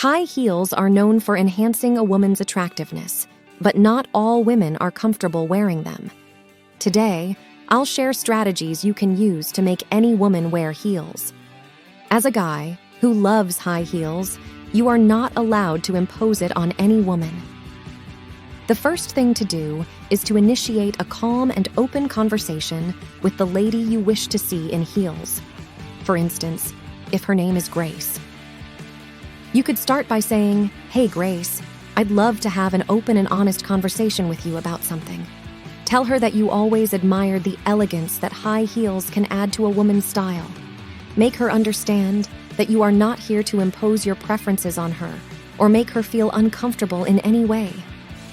High heels are known for enhancing a woman's attractiveness, but not all women are comfortable wearing them. Today, I'll share strategies you can use to make any woman wear heels. As a guy who loves high heels, you are not allowed to impose it on any woman. The first thing to do is to initiate a calm and open conversation with the lady you wish to see in heels. For instance, if her name is Grace. You could start by saying, "Hey Grace, I'd love to have an open and honest conversation with you about something." Tell her that you always admired the elegance that high heels can add to a woman's style. Make her understand that you are not here to impose your preferences on her or make her feel uncomfortable in any way.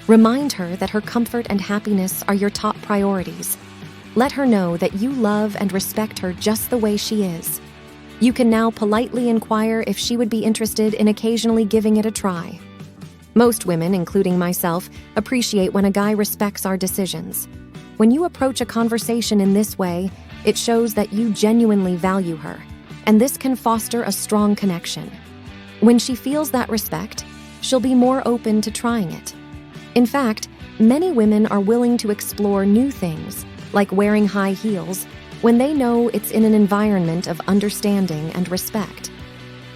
Remind her that her comfort and happiness are your top priorities. Let her know that you love and respect her just the way she is. You can now politely inquire if she would be interested in occasionally giving it a try. Most women, including myself, appreciate when a guy respects our decisions. When you approach a conversation in this way, it shows that you genuinely value her, and this can foster a strong connection. When she feels that respect, she'll be more open to trying it. In fact, many women are willing to explore new things, like wearing high heels, when they know it's in an environment of understanding and respect.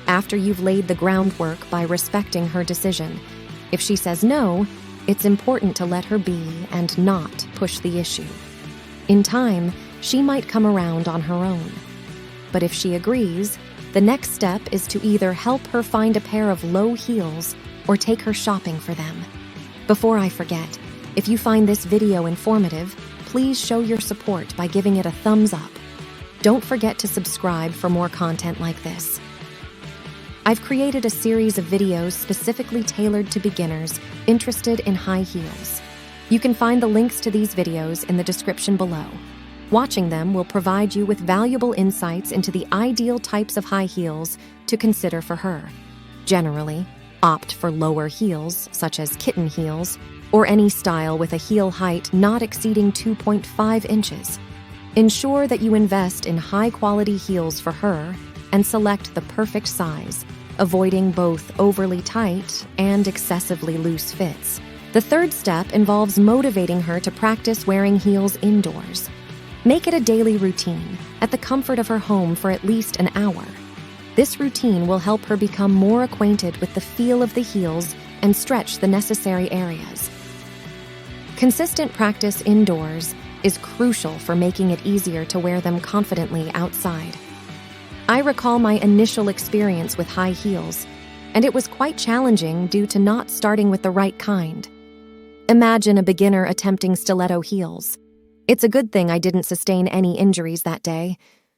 After you've laid the groundwork by respecting her decision, if she says no, it's important to let her be and not push the issue. In time, she might come around on her own. But if she agrees, the next step is to either help her find a pair of low heels or take her shopping for them. Before I forget, if you find this video informative, please show your support by giving it a thumbs up. Don't forget to subscribe for more content like this. I've created a series of videos specifically tailored to beginners interested in high heels. You can find the links to these videos in the description below. Watching them will provide you with valuable insights into the ideal types of high heels to consider for her. Generally, opt for lower heels, such as kitten heels, or any style with a heel height not exceeding 2.5 inches. Ensure that you invest in high-quality heels for her and select the perfect size, avoiding both overly tight and excessively loose fits. The third step involves motivating her to practice wearing heels indoors. Make it a daily routine at the comfort of her home for at least an hour. This routine will help her become more acquainted with the feel of the heels and stretch the necessary areas. Consistent practice indoors is crucial for making it easier to wear them confidently outside. I recall my initial experience with high heels, and it was quite challenging due to not starting with the right kind. Imagine a beginner attempting stiletto heels. It's a good thing I didn't sustain any injuries that day,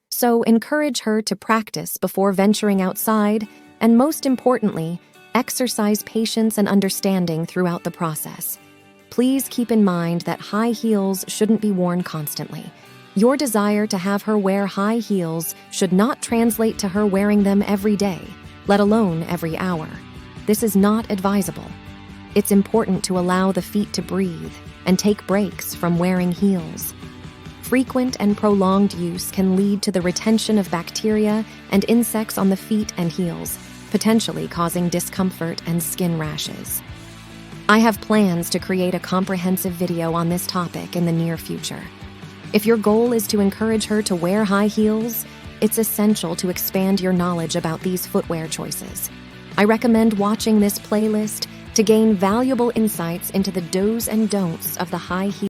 so encourage her to practice before venturing outside, and most importantly, exercise patience and understanding throughout the process. Please keep in mind that high heels shouldn't be worn constantly. Your desire to have her wear high heels should not translate to her wearing them every day, let alone every hour. This is not advisable. It's important to allow the feet to breathe and take breaks from wearing heels. Frequent and prolonged use can lead to the retention of bacteria and insects on the feet and heels, potentially causing discomfort and skin rashes. I have plans to create a comprehensive video on this topic in the near future. If your goal is to encourage her to wear high heels, it's essential to expand your knowledge about these footwear choices. I recommend watching this playlist to gain valuable insights into the do's and don'ts of the high heel.